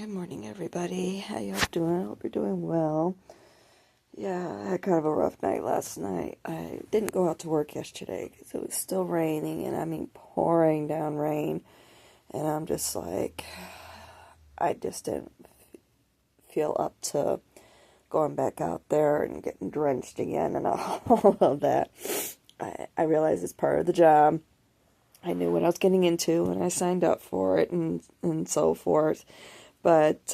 Good morning, everybody. How y'all doing? I hope you're doing well. Yeah, I had kind of a rough night last night. I didn't go out to work yesterday because it was still raining, and I mean pouring down rain. And I'm just like, I just didn't feel up to going back out there and getting drenched again and all of that. I realize it's part of the job. I knew what I was getting into when I signed up for it and so forth. But,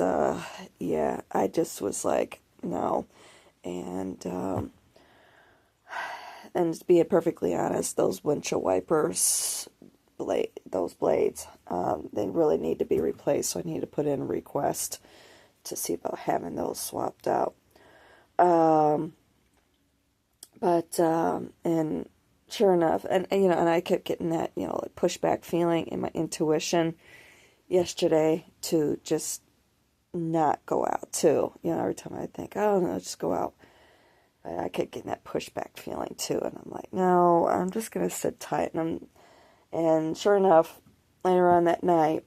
yeah, I just was like, no. And to be perfectly honest, those windshield wipers, those blades, they really need to be replaced. So I need to put in a request to see about having those swapped out. And sure enough, and I kept getting that, like pushback feeling in my intuition yesterday to just not go out too. Every time I think, oh no, just go out. But I kept getting that pushback feeling too, and I'm like, no, I'm just gonna sit tight. And sure enough, later on that night,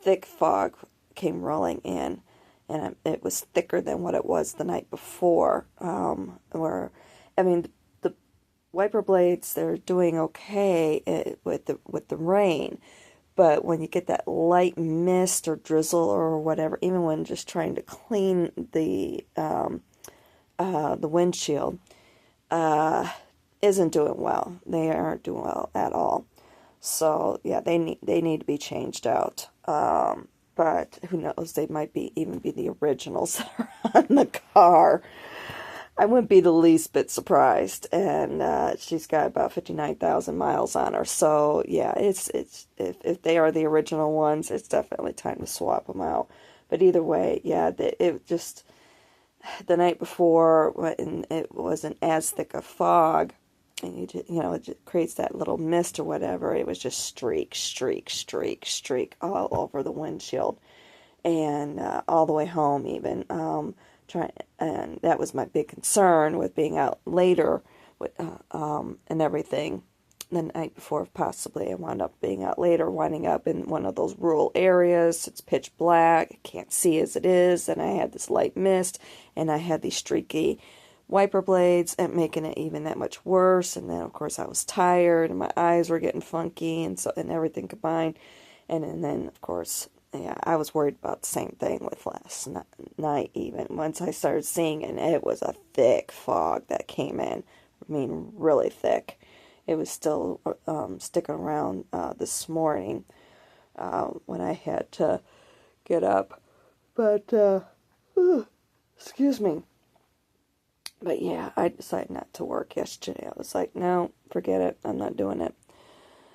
thick fog came rolling in, and it was thicker than what it was the night before. The wiper blades, they're doing okay with the rain. But when you get that light mist or drizzle or whatever, even when just trying to clean the windshield, isn't doing well. They aren't doing well at all. So yeah, they need to be changed out. But who knows? They might even be the originals that are on the car. I wouldn't be the least bit surprised, and she's got about 59,000 miles on her. So yeah, it's if they are the original ones, it's definitely time to swap them out. But either way, yeah, it just the night before, when it wasn't as thick a fog, and it just creates that little mist or whatever. It was just streak all over the windshield, and all the way home even. And that was my big concern with being out later and everything. The night before, possibly, I wound up being out later, winding up in one of those rural areas. It's pitch black, I can't see as it is, and I had this light mist, and I had these streaky wiper blades, and making it even that much worse. And then, of course, I was tired, and my eyes were getting funky, and everything combined. And then, of course, yeah, I was worried about the same thing with last night even. Once I started seeing it, it was a thick fog that came in. I mean, really thick. It was still sticking around this morning when I had to get up. But, excuse me. But yeah, I decided not to work yesterday. I was like, no, forget it. I'm not doing it.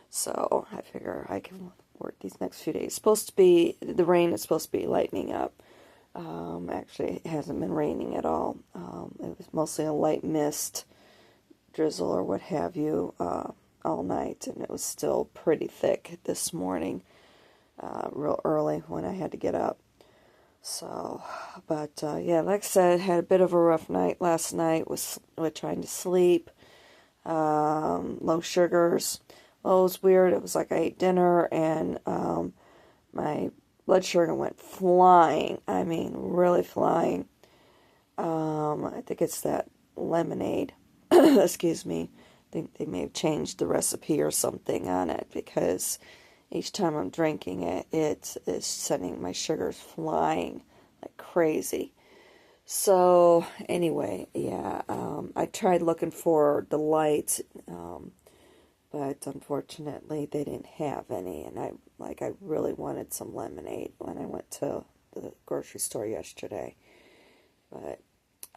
So I figure I can work these next few days. The rain is supposed to be lightening up. Actually, it hasn't been raining at all. It was mostly a light mist, drizzle, or what have you, all night, and it was still pretty thick this morning, real early when I had to get up. So, but yeah, like I said, had a bit of a rough night last night with trying to sleep. Low sugars. Well, it was weird. It was like I ate dinner and my blood sugar went flying. I mean, really flying. I think it's that lemonade. Excuse me. I think they may have changed the recipe or something on it, because each time I'm drinking it, it is sending my sugars flying like crazy. So anyway, yeah, I tried looking for the lights, but unfortunately they didn't have any, and I really wanted some lemonade when I went to the grocery store yesterday, but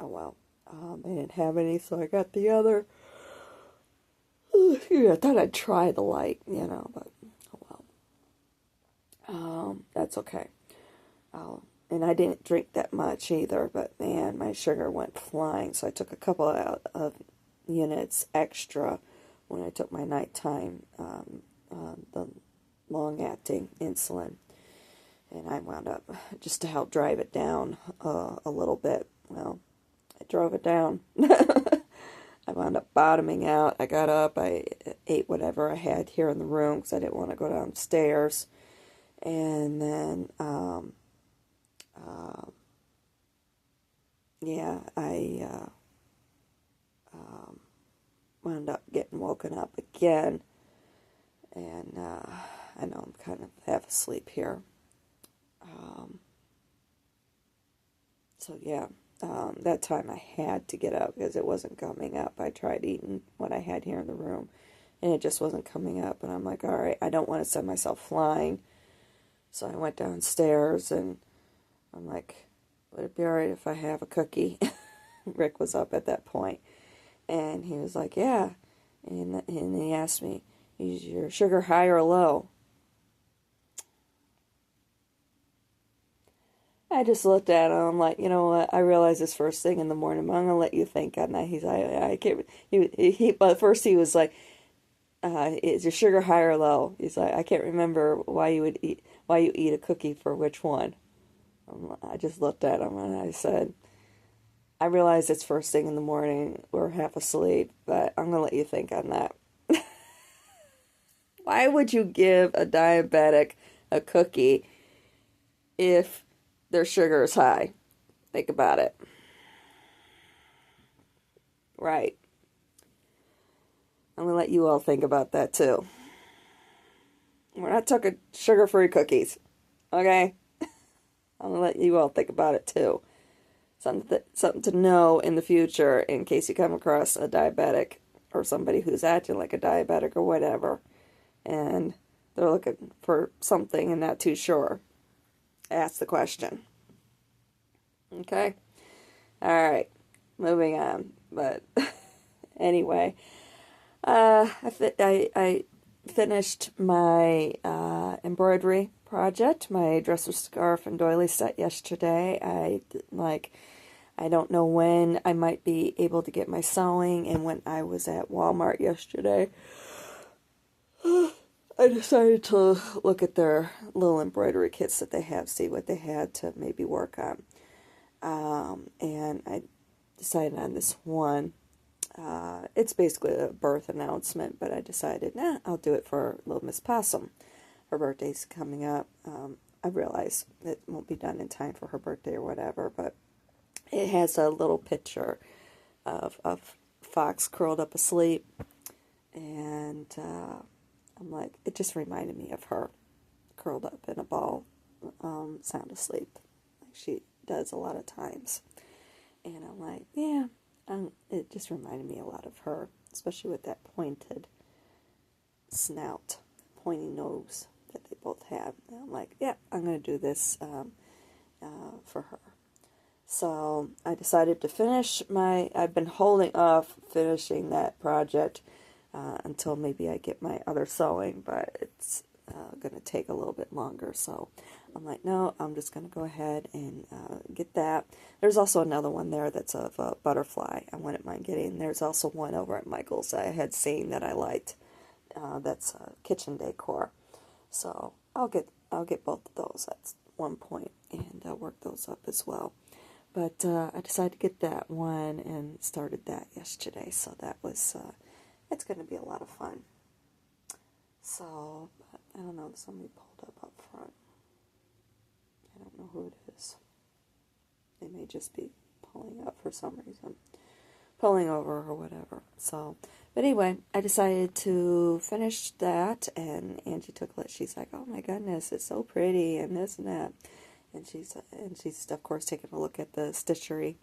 oh well, they didn't have any, so I got the other. I thought I'd try the light, but oh well, that's okay. And I didn't drink that much either, but man, my sugar went flying, so I took a couple of units extra when I took my nighttime, the long-acting insulin, and I wound up, just to help drive it down a little bit, well, I drove it down. I wound up bottoming out. I got up, I ate whatever I had here in the room because I didn't want to go downstairs, and then yeah, I wound up getting woken up again, and I know I'm kind of half asleep here. Um, so yeah, that time I had to get up because it wasn't coming up. I tried eating what I had here in the room, and it just wasn't coming up. And I'm like, all right, I don't want to send myself flying. So I went downstairs, and I'm like, would it be all right if I have a cookie? Rick was up at that point, and he was like, yeah. And he asked me, is your sugar high or low? I just looked at him. I'm like, you know what? I realize this first thing in the morning, but I'm gonna let you think on that. He's like, I can't. But first he was like, is your sugar high or low? He's like, I can't remember why you eat a cookie for which one. I just looked at him and I said, I realize it's first thing in the morning. We're half asleep, but I'm gonna let you think on that. Why would you give a diabetic a cookie if their sugar is high? Think about it. Right. I'm gonna let you all think about that too. We're not talking sugar-free cookies, okay? I'm gonna let you all think about it too. Something to know in the future in case you come across a diabetic or somebody who's acting like a diabetic or whatever, and they're looking for something and not too sure. Ask the question. Okay? Alright, moving on. But anyway, I finished my embroidery project, my dresser scarf and doily set yesterday. I don't know when I might be able to get my sewing, and when I was at Walmart yesterday, I decided to look at their little embroidery kits that they have, see what they had to maybe work on. And I decided on this one. It's basically a birth announcement, but I decided, nah, I'll do it for little Miss Possum. Her birthday's coming up. I realize it won't be done in time for her birthday or whatever, but it has a little picture of Fox curled up asleep, and I'm like, it just reminded me of her curled up in a ball, sound asleep, like she does a lot of times. And I'm like, yeah, it just reminded me a lot of her, especially with that pointed snout, pointy nose that they both have. And I'm like, yeah, I'm going to do this for her. So I decided to finish I've been holding off finishing that project until maybe I get my other sewing, but it's going to take a little bit longer. So I'm like, no, I'm just going to go ahead and get that. There's also another one there that's of a butterfly I wouldn't mind getting. There's also one over at Michael's I had seen that I liked. That's kitchen decor. So I'll get both of those at one point and work those up as well. But I decided to get that one and started that yesterday. So that was it's going to be a lot of fun. So I don't know, somebody pulled up front. I don't know who it is. They may just be pulling up for some reason. Pulling over or whatever. So, but anyway, I decided to finish that, and Angie took it. She's like, oh my goodness, it's so pretty, and this and that. And she's of course taking a look at the stitchery.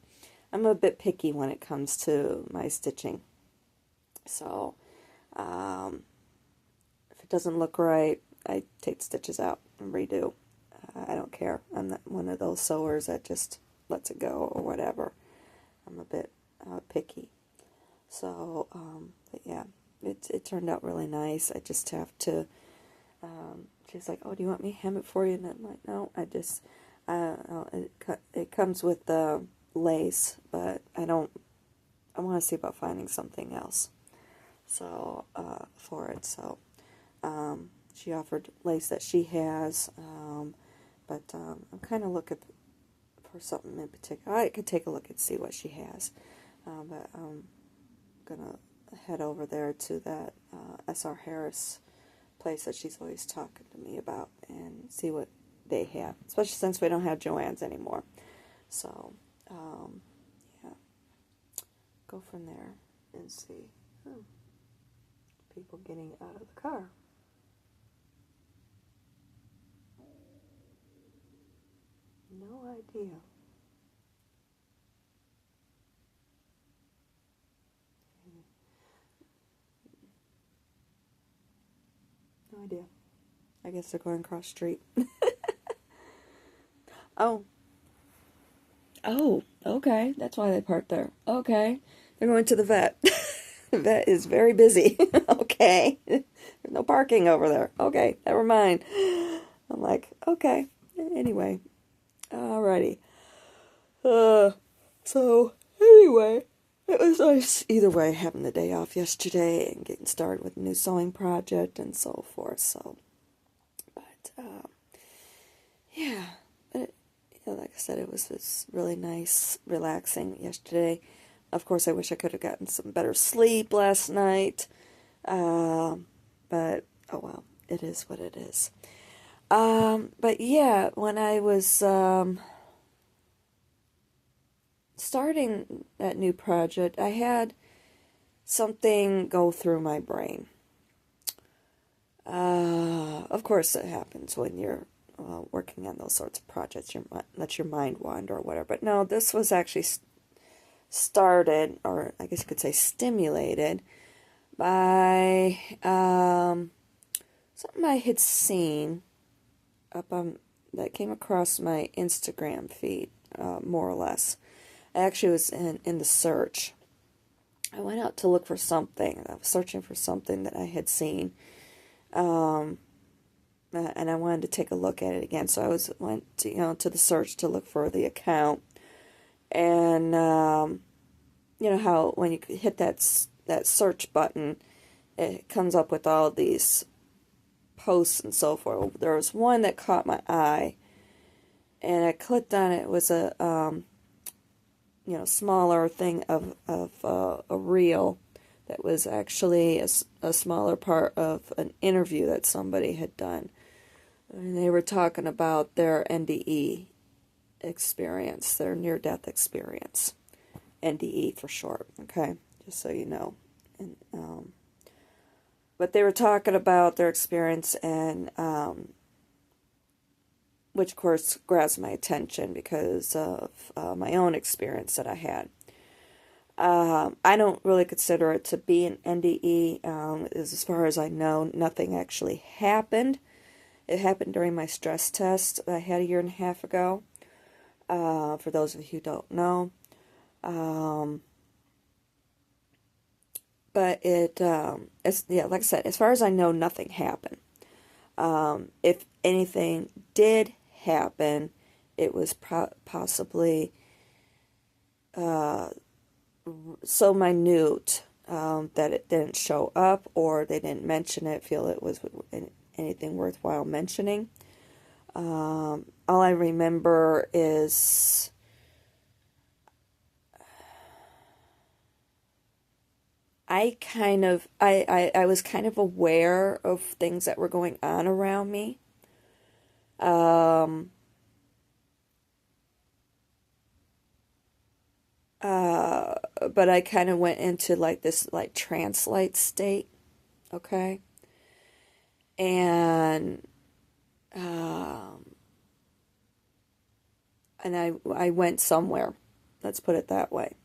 I'm a bit picky when it comes to my stitching. So, if it doesn't look right, I take stitches out and redo. I don't care. I'm not one of those sewers that just lets it go or whatever. I'm a bit picky. So, but yeah, it turned out really nice. I just have to, she's like, oh, do you want me to hem it for you? And I'm like, no, it comes with the lace, but I want to see about finding something else. So, for it. So, she offered lace that she has, but I'm kind of looking for something in particular. I could take a look and see what she has, but I'm gonna head over there to that S.R. Harris place that she's always talking to me about and see what they have, especially since we don't have Joann's anymore. So go from there and see people getting out of the car. No idea. No idea. I guess they're going across the street. Oh. Oh, okay. That's why they parked there. Okay. They're going to the vet. The vet is very busy. Okay. There's no parking over there. Okay, never mind. I'm like, okay. Anyway. Alrighty. So, anyway, it was nice either way having the day off yesterday and getting started with a new sewing project and so forth. So, but, yeah. But like I said, it was really nice, relaxing yesterday. Of course, I wish I could have gotten some better sleep last night. But, oh well, it is what it is. But yeah, when I was starting that new project, I had something go through my brain. Of course, it happens when you're working on those sorts of projects. Let your mind wander or whatever. But no, this was actually started, or I guess you could say stimulated, by something I had seen up on that came across my Instagram feed, more or less. I actually was in the search. I went out to look for something. I was searching for something that I had seen, and I wanted to take a look at it again. So I went to the search to look for the account, and you know how when you hit that search button, it comes up with all these posts and so forth. There was one that caught my eye, and I clicked on it. It was a smaller thing of a reel that was actually a smaller part of an interview that somebody had done. And they were talking about their NDE experience, their near-death experience. NDE for short, okay? Just so you know. And, but they were talking about their experience, and which of course grabs my attention because of my own experience that I had. I don't really consider it to be an NDE. As far as I know, nothing actually happened. It happened during my stress test that I had 1.5 years ago. For those of you who don't know. But like I said, as far as I know, nothing happened. If anything did happen, it was possibly so minute that it didn't show up, or they didn't mention it, feel it was anything worthwhile mentioning. All I remember is I was kind of aware of things that were going on around me. But I kind of went into like this like trance-like state, okay? And I went somewhere. Let's put it that way.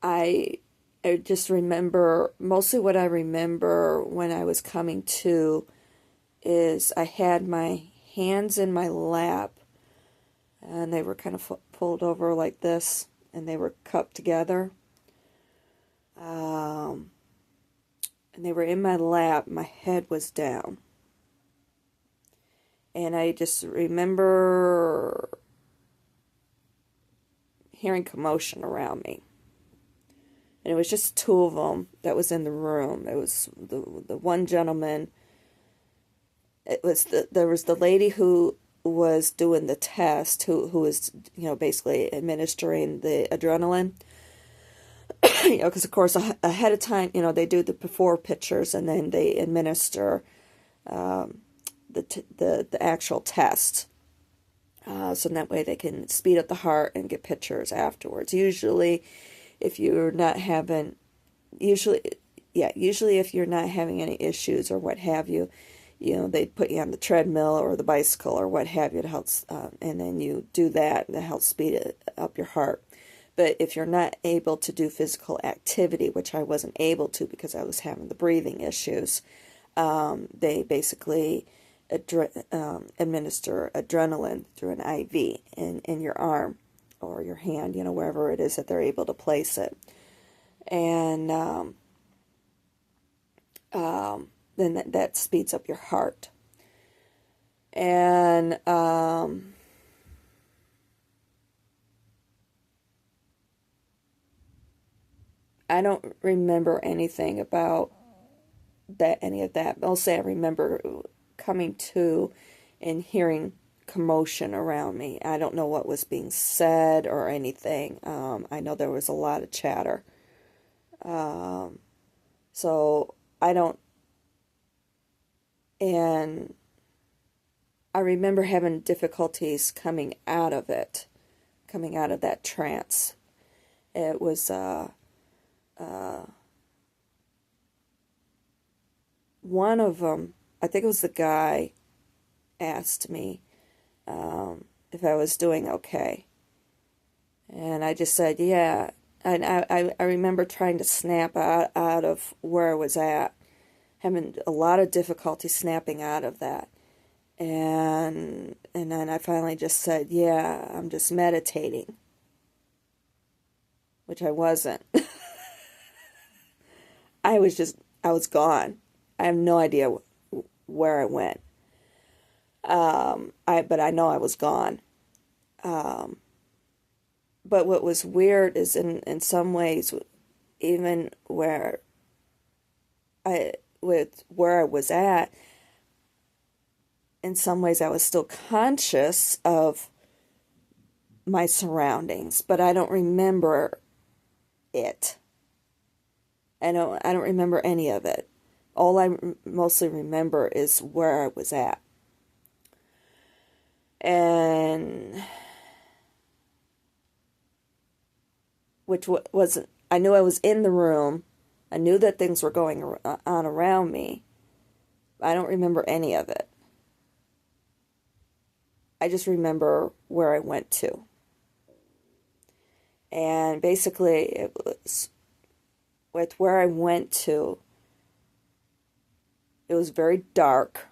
I just remember, mostly what I remember when I was coming to is I had my hands in my lap, and they were kind of pulled over like this, and they were cupped together. And they were in my lap, my head was down. And I just remember hearing commotion around me. And it was just two of them that was in the room. It was the one gentleman. There was the lady who was doing the test, who was basically administering the adrenaline. Because of course ahead of time, they do the before pictures and then they administer the actual test. So that way they can speed up the heart and get pictures afterwards. Usually if you're not having, usually, yeah, usually if you're not having any issues or what have you, they put you on the treadmill or the bicycle or what have you to help, and then you do that to help speed up your heart. But if you're not able to do physical activity, which I wasn't able to because I was having the breathing issues, they basically administer adrenaline through an IV in your arm or your hand, wherever it is that they're able to place it. And then that speeds up your heart. And I don't remember anything about any of that. Mostly I remember coming to and hearing commotion around me. I don't know what was being said or anything. I know there was a lot of chatter. So I don't, and I remember having difficulties coming out of that trance. It was, one of them, I think it was the guy, asked me if I was doing okay. And I just said, yeah. And I remember trying to snap out of where I was at, having a lot of difficulty snapping out of that. And then I finally just said, yeah, I'm just meditating, which I wasn't. I was gone. I have no idea where I went. But I know I was gone. But what was weird is in some ways, even where I was at, in some ways I was still conscious of my surroundings, but I don't remember it. I don't remember any of it. All I mostly remember is where I was at. And which wasn't, I knew I was in the room. I knew that things were going on around me. I don't remember any of it. I just remember where I went to. And basically, it was with where I went to, it was very dark.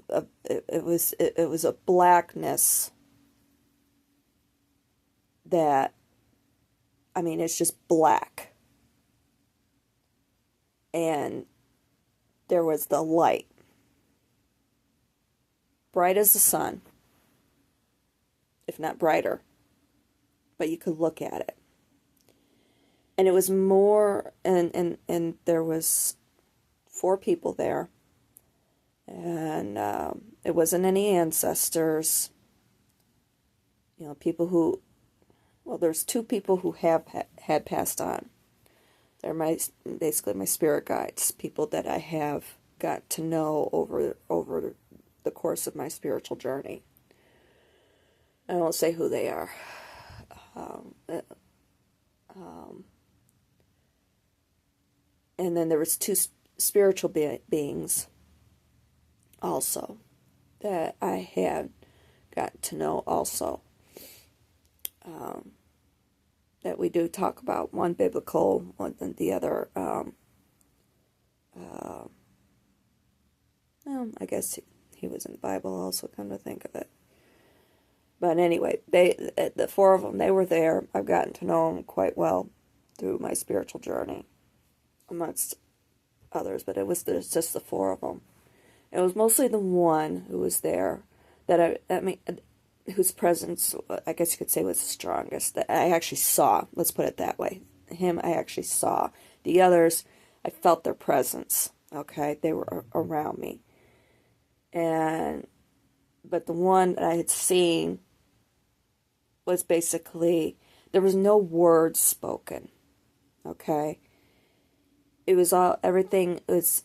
It was a blackness that, I mean, it's just black. And there was the light, bright as the sun, if not brighter, but you could look at it. And it was more, and there was 4 people there, and it wasn't any ancestors, people who, well, there's 2 people who had passed on. They're basically my spirit guides, people that I have got to know over the course of my spiritual journey. I won't say who they are. And then there was 2 spiritual beings also that I had got to know also. That we do talk about, one biblical, one than the other. I guess he was in the Bible also, come to think of it. But anyway, the 4 of them, they were there. I've gotten to know them quite well through my spiritual journey, amongst others, but there's just the 4 of them. It was mostly the one who was there that whose presence, I guess you could say, was the strongest, that I actually saw. Let's put it that way. Him, I actually saw. The others, I felt their presence. Okay, they were around me. But the one that I had seen was basically, there was no words spoken. Okay, it was everything was,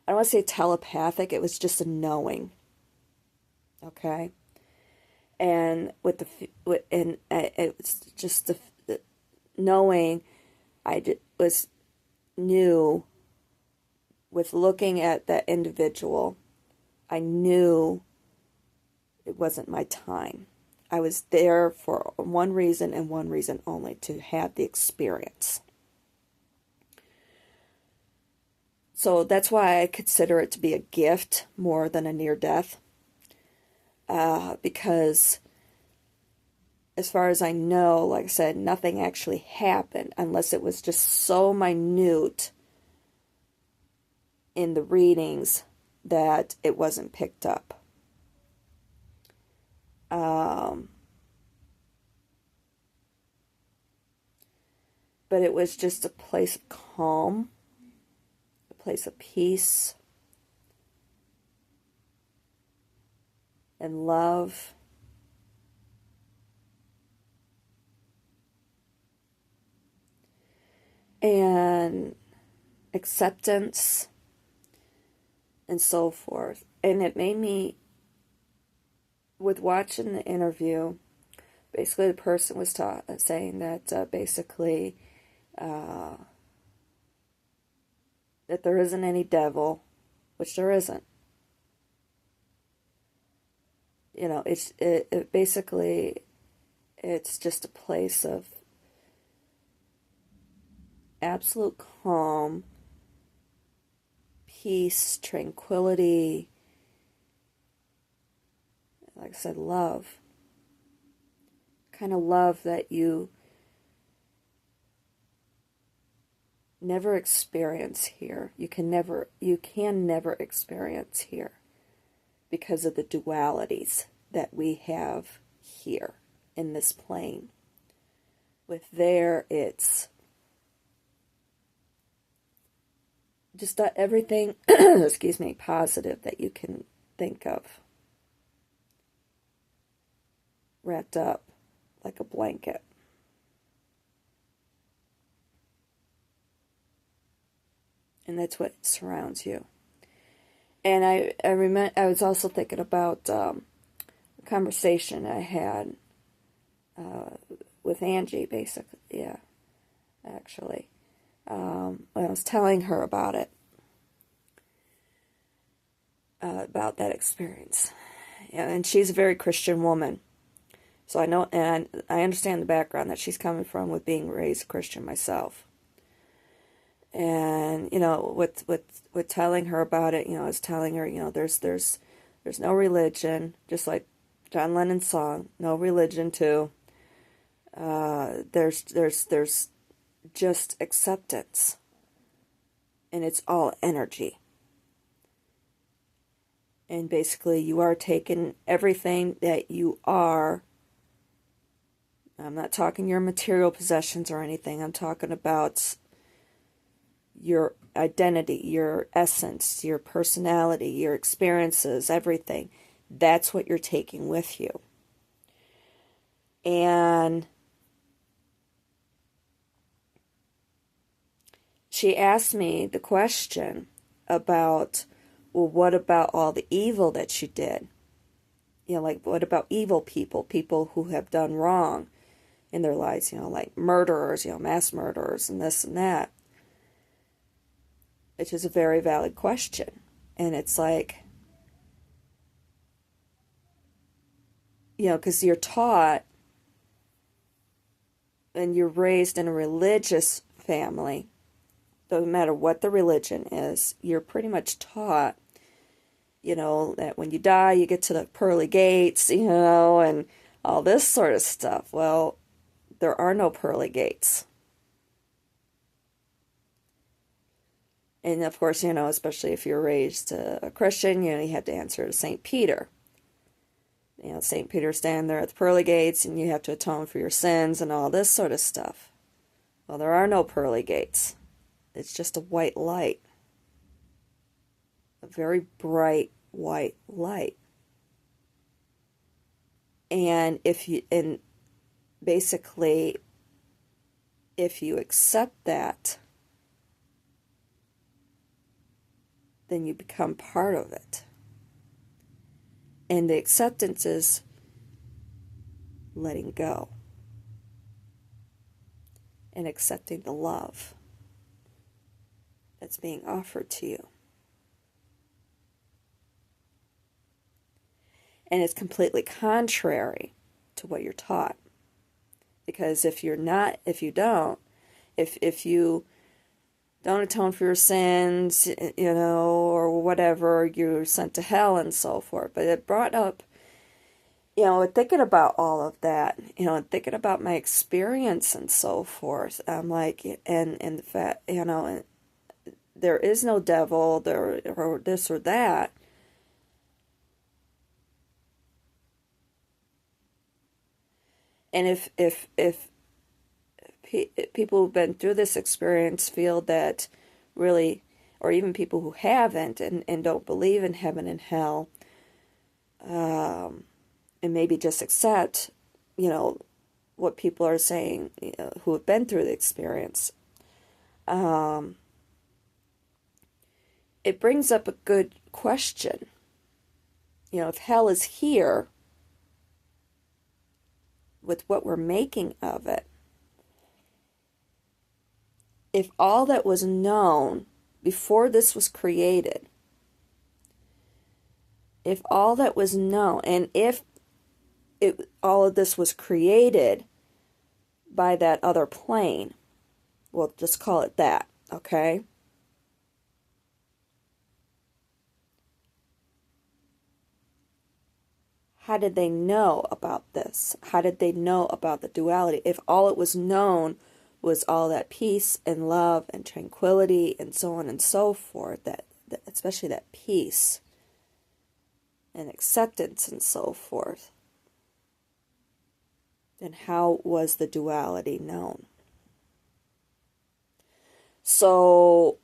I don't want to say telepathic, it was just a knowing. Okay? And it's just the knowing was knew with looking at that individual, I knew it wasn't my time. I was there for one reason and one reason only, to have the experience. So that's why I consider it to be a gift more than a near death. Because as far as I know, like I said, nothing actually happened unless it was just so minute in the readings that it wasn't picked up. But it was just a place of calm, a place of peace and love. And acceptance and so forth. And it made me, with watching the interview, basically the person was saying that basically that there isn't any devil, which there isn't. You know, it basically, it's just a place of absolute calm, peace, tranquility, like I said, love. Kind of love that you never experience here. You can never experience here because of the dualities that we have here in this plane. With there, it's just everything, excuse me, positive that you can think of, wrapped up like a blanket. And that's what surrounds you. And I remember, I was also thinking about a conversation I had with Angie, basically, yeah, actually, when I was telling her about it, about that experience. Yeah, and she's a very Christian woman. So I know, and I understand the background that she's coming from with being raised Christian myself. And, you know, with telling her about it, you know, I was telling her, you know, there's no religion, just like John Lennon's song, no religion too. There's just acceptance, and it's all energy. And basically, you are taking everything that you are. I'm not talking your material possessions or anything. I'm talking about your identity, your essence, your personality, your experiences, everything. That's what you're taking with you. And she asked me the question about, well, what about all the evil that you did? You know, like, what about evil people, people who have done wrong in their lives, you know, like murderers, you know, mass murderers and this and that? Which is a very valid question. And it's like, you know, because you're taught and you're raised in a religious family, doesn't matter what the religion is, you're pretty much taught, you know, that when you die, you get to the pearly gates, you know, and all this sort of stuff. Well, there are no pearly gates. And of course, you know, especially if you're raised a Christian, you know, you have to answer to St. Peter. You know, St. Peter standing there at the pearly gates, and you have to atone for your sins and all this sort of stuff. Well, there are no pearly gates. It's just a white light. A very bright white light. And basically, if you accept that, then you become part of it. And the acceptance is letting go and accepting the love that's being offered to you. And it's completely contrary to what you're taught. Because if you don't atone for your sins, or whatever, you're sent to hell and so forth. But it brought up, thinking about all of that, and thinking about my experience and so forth. I'm like, and the fact, there is no devil, or this or that. And if people who've been through this experience feel that really, or even people who haven't and don't believe in heaven and hell, and maybe just accept, what people are saying, who have been through the experience, it brings up a good question. If hell is here, with what we're making of it, if all that was known before this was created, if all that was known, and if all of this was created by that other plane, we'll just call it that, okay? How did they know about this? How did they know about the duality? If all it was known was all that peace and love and tranquility and so on and so forth, that especially that peace and acceptance and so forth, then how was the duality known? So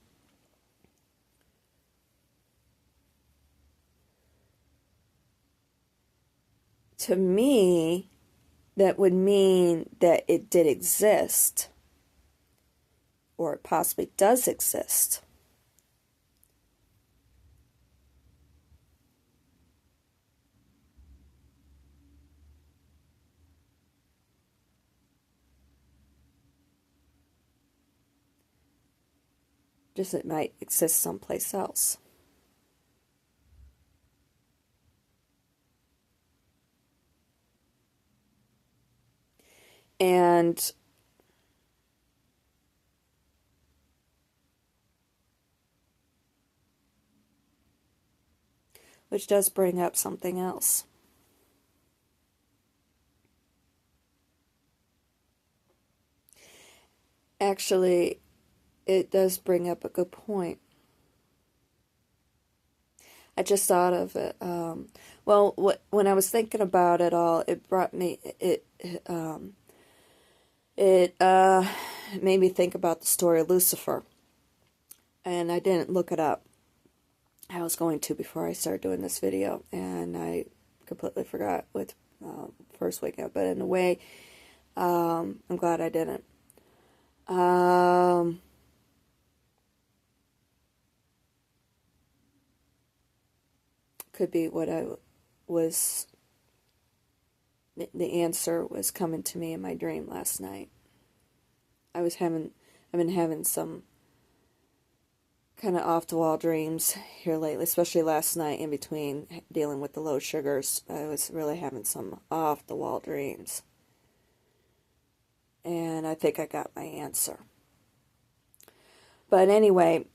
to me, that would mean that it did exist, or it possibly does exist. Just it might exist someplace else. And which does bring up something else. Actually, it does bring up a good point. I just thought of it. When I was thinking about it all, it brought me, it made me think about the story of Lucifer. And I didn't look it up. I was going to before I started doing this video, and I completely forgot with first waking up. But in a way, I'm glad I didn't. Could be what I was, the answer was coming to me in my dream last night. I've been having some kind of off-the-wall dreams here lately, especially last night in between dealing with the low sugars. I was really having some off-the-wall dreams. And I think I got my answer. But anyway,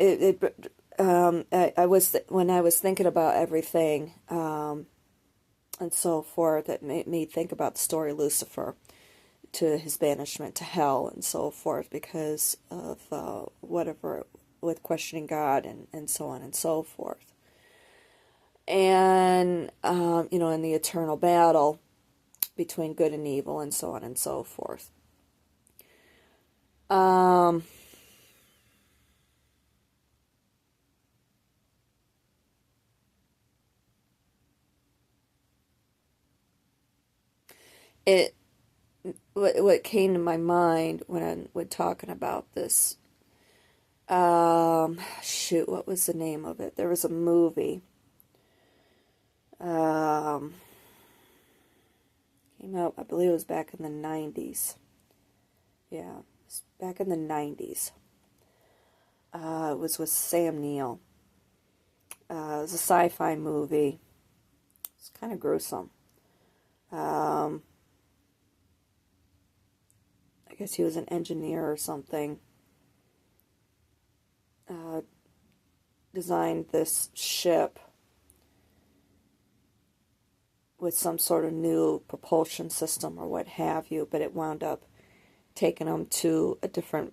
I was when I was thinking about everything and so forth, it made me think about the story of Lucifer, to his banishment to hell and so forth, because of whatever, with questioning God and so on and so forth. And, in the eternal battle between good and evil and so on and so forth. What came to my mind when talking about this, what was the name of it? There was a movie. Can't Came out, I believe it was back in the 90s. Yeah, it was back in the 90s. It was with Sam Neill. It was a sci-fi movie. It's kind of gruesome. I guess he was an engineer or something. Designed this ship with some sort of new propulsion system or what have you, but it wound up taking them to a different...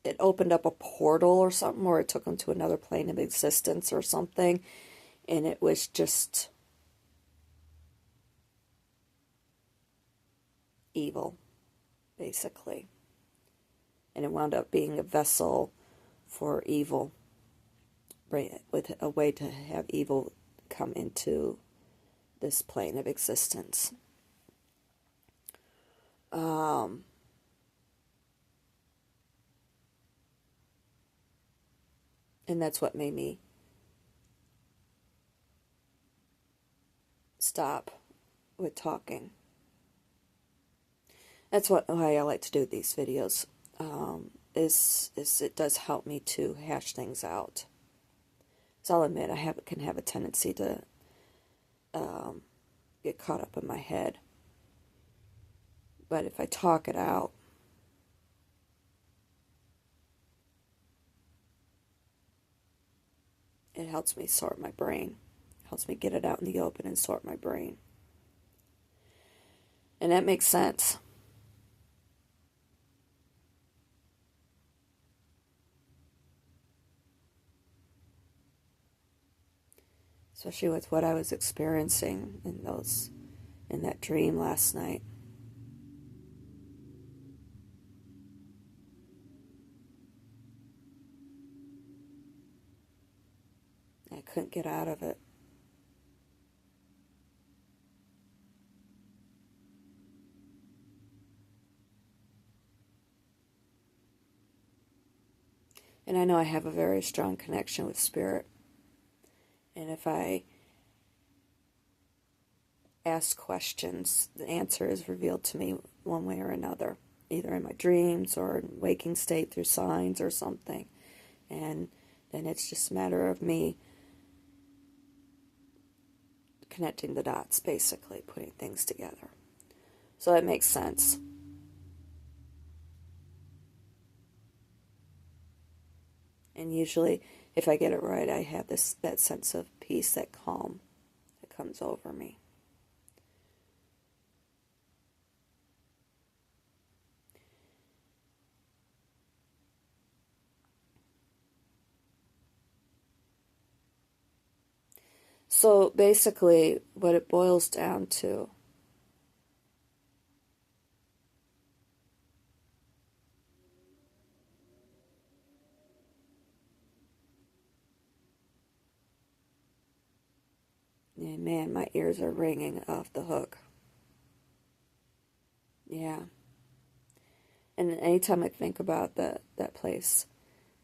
It opened up a portal or something, or it took them to another plane of existence or something, and it was just evil, basically. And it wound up being a vessel for evil, right, with a way to have evil come into this plane of existence. And that's what made me stop with talking. That's why I like to do these videos. Is it does help me to hash things out. So I'll admit I can have a tendency to get caught up in my head. But if I talk it out, it helps me sort my brain. Helps me get it out in the open and sort my brain. And that makes sense. Especially with what I was experiencing in that dream last night. I couldn't get out of it. And I know I have a very strong connection with spirit. And if I ask questions, the answer is revealed to me one way or another, either in my dreams or in waking state through signs or something. And then it's just a matter of me connecting the dots, basically, putting things together. So that makes sense. And usually, if I get it right, I have that sense of peace, that calm that comes over me. So basically, what it boils down to and man, my ears are ringing off the hook. Yeah. And anytime I think about that place,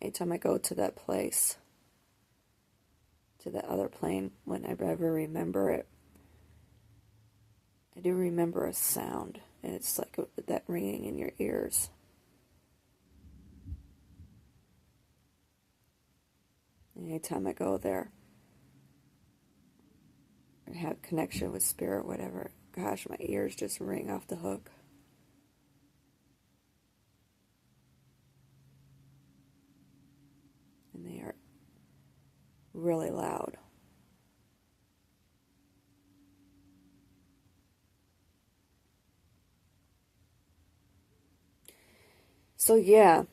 anytime I go to that place, to that other plane, when I ever remember it, I do remember a sound, and it's like that ringing in your ears. And anytime I go there, or have connection with spirit, whatever, gosh, my ears just ring off the hook. And they are really loud. So yeah,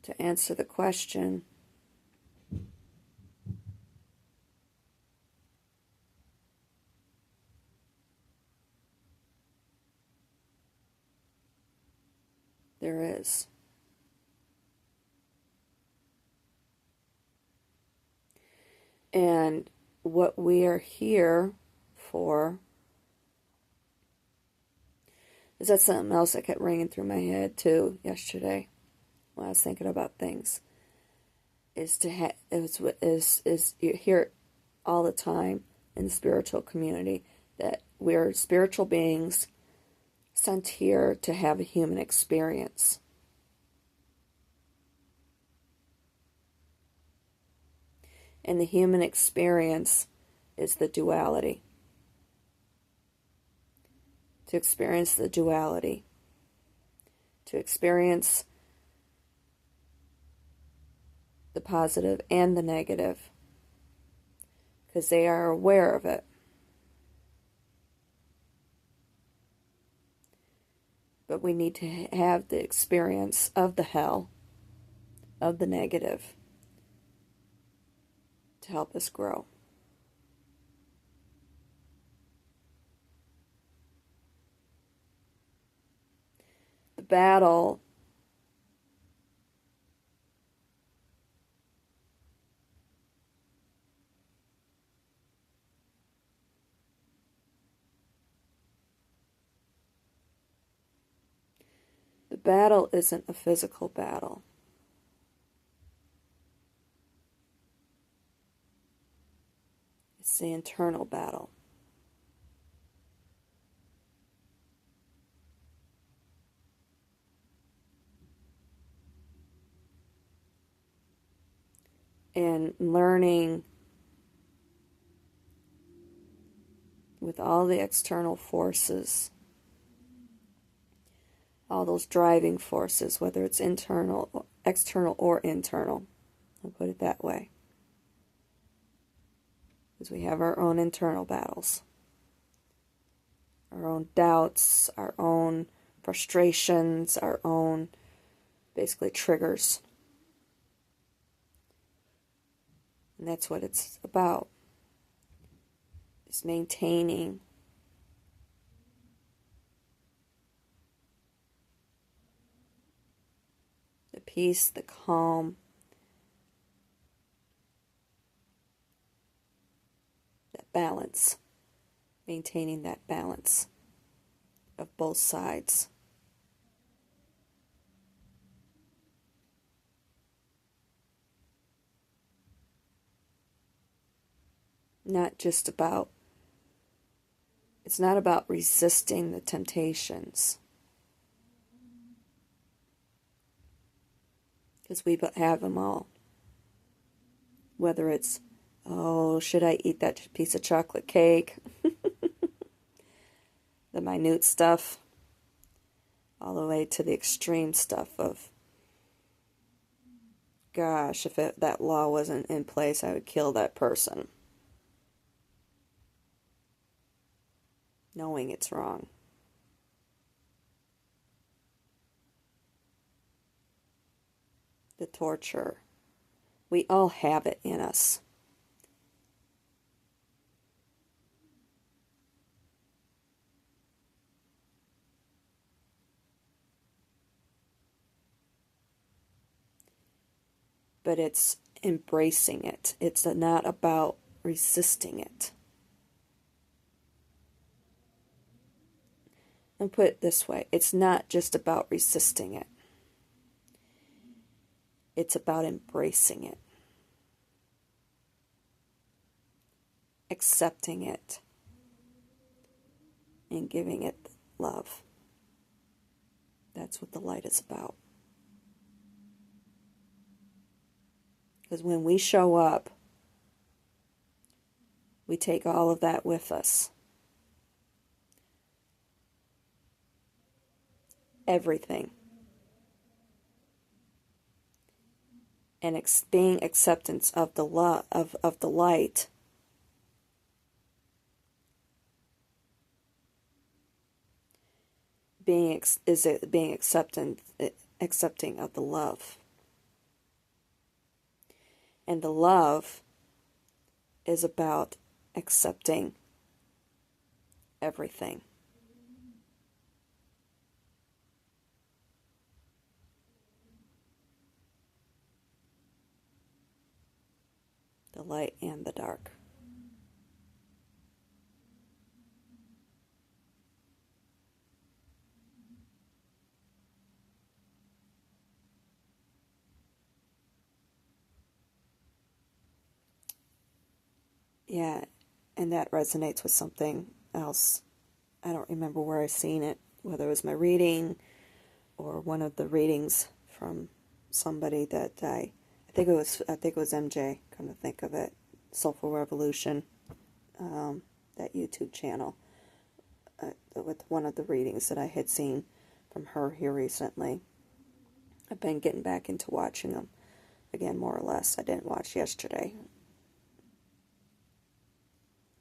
to answer the question, there is. And what we are here for is that something else that kept ringing through my head too yesterday when I was thinking about things. Is to is you hear it all the time. in the spiritual community, that we're spiritual beings sent here to have a human experience. And the human experience is the duality. To experience the duality. To experience the positive and the negative. Because they are aware of it. But we need to have the experience of the hell, of the negative, to help us grow. The battle isn't a physical battle. It's the internal battle. And learning with all the external forces, all those driving forces, whether it's internal, external, or internal. I'll put it that way. Because we have our own internal battles, our own doubts, our own frustrations, our own, basically, triggers. And that's what it's about. It's maintaining the peace, the calm, that balance. Maintaining that balance of both sides. Not just about, it's not about resisting the temptations. Because we have them all. Whether it's, oh, should I eat that piece of chocolate cake? The minute stuff. All the way to the extreme stuff of, gosh, if that law wasn't in place, I would kill that person. Knowing it's wrong. The torture. We all have it in us. But it's embracing it. It's not about resisting it. And put it this way, it's not just about resisting it. It's about embracing it. Accepting it. And giving it love. That's what the light is about. Because when we show up, we take all of that with us. Everything. And being acceptance of the love of the light being accepting of the love. And the love is about accepting everything. The light and the dark. Yeah, And that resonates with something else. I don't remember where I seen it, whether it was my reading or one of the readings from somebody that I think it was MJ, come to think of it, Soulful Revolution, that YouTube channel, with one of the readings that I had seen from her here recently. I've been getting back into watching them again, more or less. I didn't watch yesterday.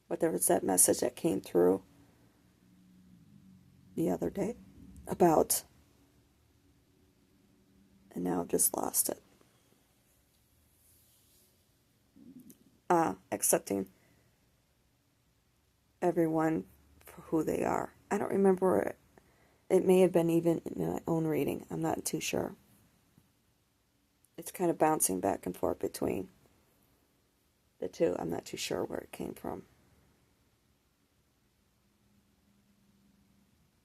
But there was that message that came through the other day about, and now I've just lost it. Accepting everyone for who they are. I don't remember it. It may have been even in my own reading. I'm not too sure. It's kind of bouncing back and forth between the two. I'm not too sure where it came from.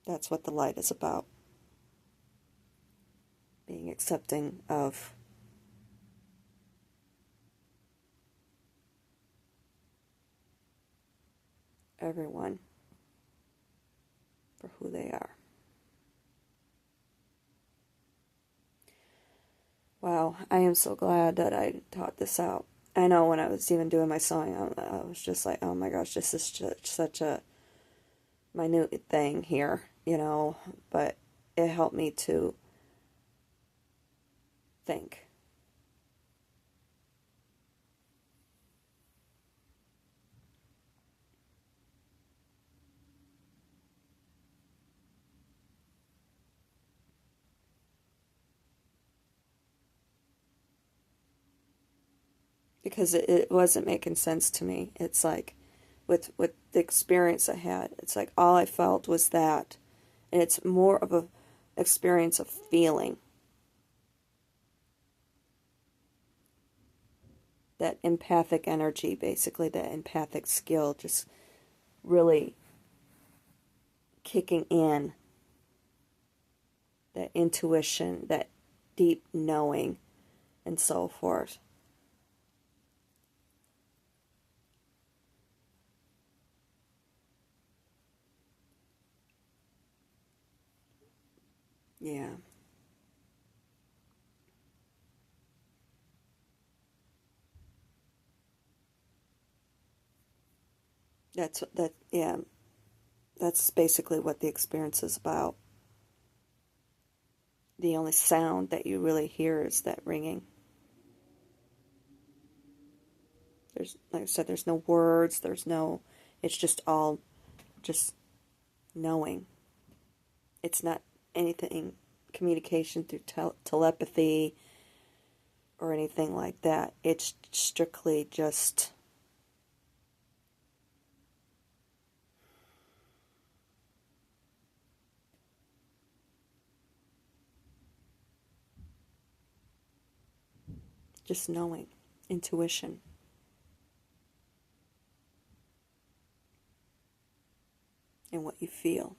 That's what the light is about. Being accepting of everyone for who they are. Wow, I am so glad that I taught this out. I know when I was even doing my sewing, I was just like, oh my gosh, this is such a minute thing here, but it helped me to think. Because it wasn't making sense to me. It's like, with the experience I had, it's like all I felt was that. And it's more of a experience of feeling. That empathic energy, basically, that empathic skill, just really kicking in. That intuition, that deep knowing, and so forth. Yeah. Yeah. That's basically what the experience is about. The only sound that you really hear is that ringing. There's, like I said, there's no words, it's just all just knowing. It's not anything, communication through telepathy or anything like that. It's strictly just knowing, intuition. And what you feel.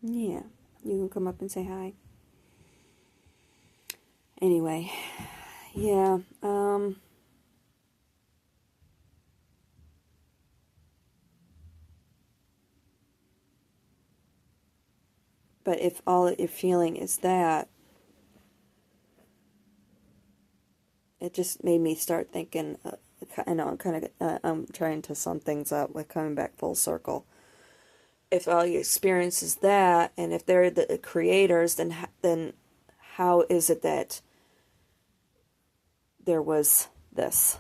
Yeah, you can come up and say hi. Anyway, yeah, but if all that you're feeling is that, it just made me start thinking, I know I'm kind of, I'm trying to sum things up with coming back full circle. If all you experience is that, and if they're the creators, then how is it that there was this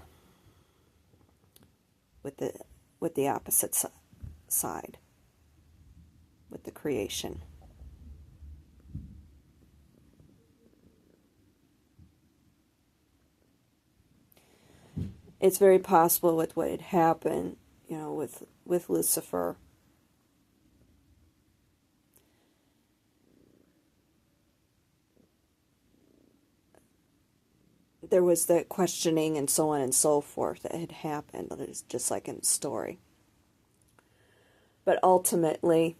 with the opposite side, with the creation? It's very possible with what had happened, with Lucifer. There was the questioning and so on and so forth that had happened. It's just like in the story. But ultimately,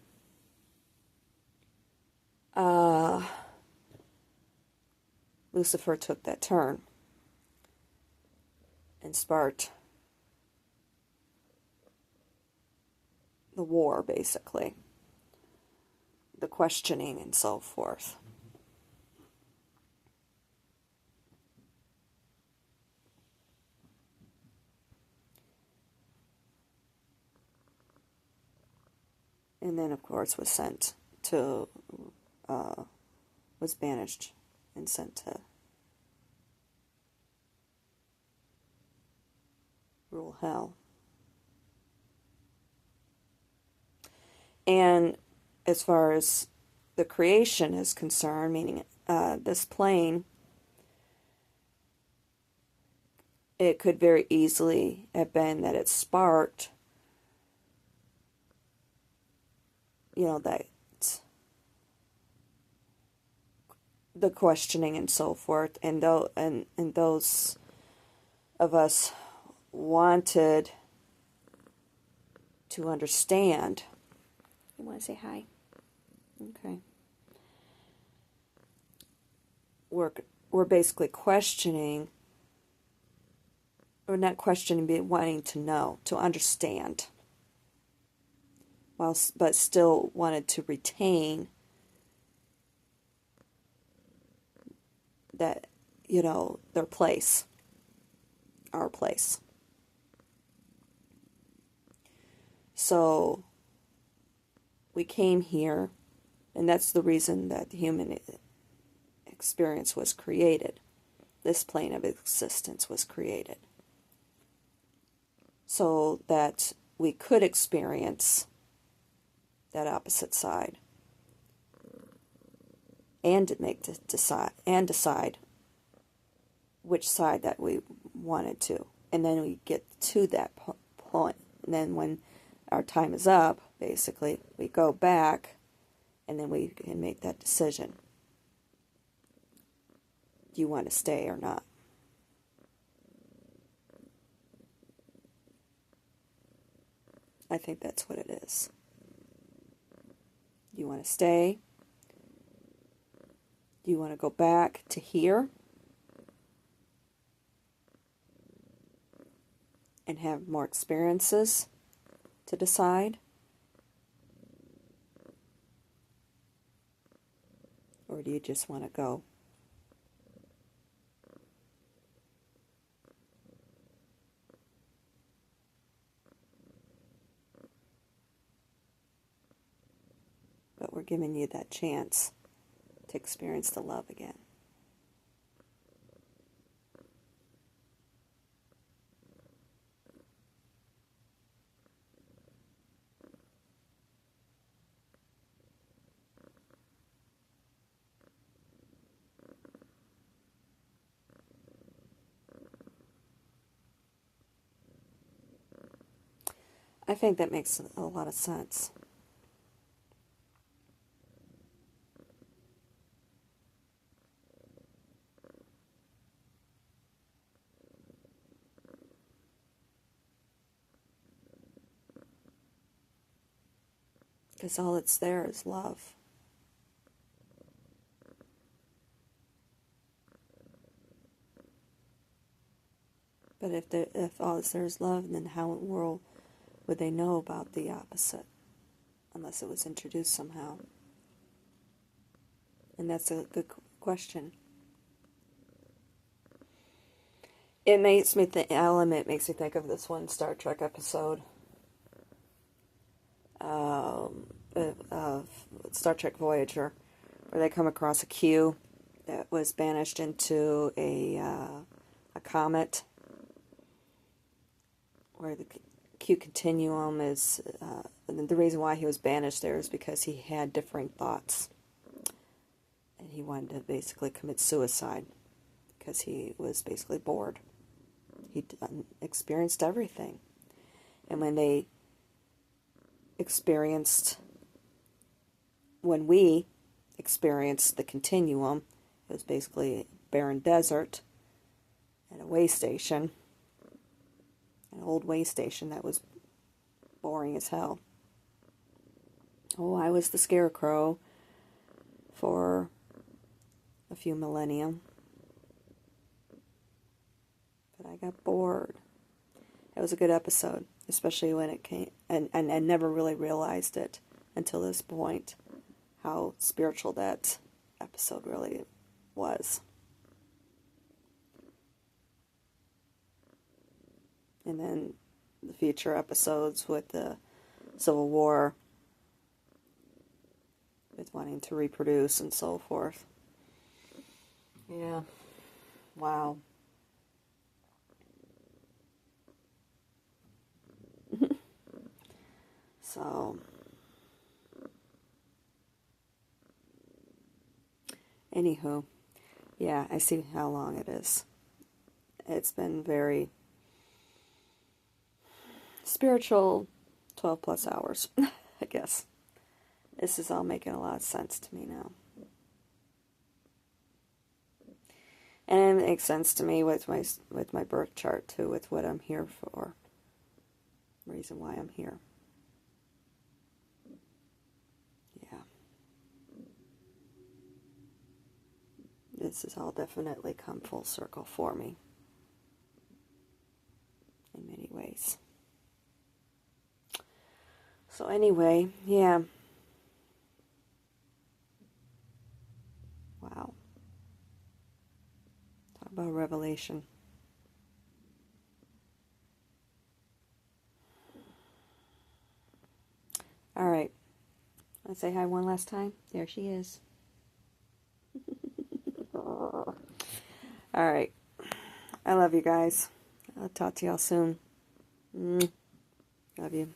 Lucifer took that turn and sparked the war, basically, the questioning and so forth. And then, of course, was sent to, was banished and sent to rule hell. And as far as the creation is concerned, meaning this plane, it could very easily have been that it sparked, that the questioning and so forth, and those of us wanted to understand. You want to say hi? Okay. We're basically questioning, or not questioning, but wanting to know, to understand, but still wanted to retain that, their place, our place. So we came here, and that's the reason that the human experience was created. This plane of existence was created, so that we could experience that opposite side and decide which side that we wanted to. And then we get to that point. And then when our time is up, basically, we go back and then we can make that decision. Do you want to stay or not? I think that's what it is. Do you want to stay? Do you want to go back to here and have more experiences to decide? Or do you just want to go? But we're giving you that chance to experience the love again. I think that makes a lot of sense. Because all that's there is love. But if all that's there is love, then how in the world would they know about the opposite? Unless it was introduced somehow. And that's a good question. It makes me think, Element makes me think of this one Star Trek episode of Star Trek Voyager, where they come across a Q that was banished into a comet, where the Q continuum is, the reason why he was banished there is because he had differing thoughts. And he wanted to basically commit suicide because he was basically bored. He experienced everything. And when we experienced the continuum, it was basically a barren desert and a way station, an old way station that was boring as hell. Oh, I was the scarecrow for a few millennia. got bored. It was a good episode, especially when it came, and I never really realized it until this point, how spiritual that episode really was. And then the future episodes with the Civil War, with wanting to reproduce and so forth. Yeah. Wow. So, anywho, yeah, I see how long it is. It's been very spiritual 12 plus hours, I guess. This is all making a lot of sense to me now. And it makes sense to me with my birth chart too, with what I'm here for. Reason why I'm here. Yeah. This has all definitely come full circle for me. In many ways. So anyway, yeah. Wow. Talk about revelation. All right. Want to say hi one last time? There she is. All right. I love you guys. I'll talk to y'all soon. Love you.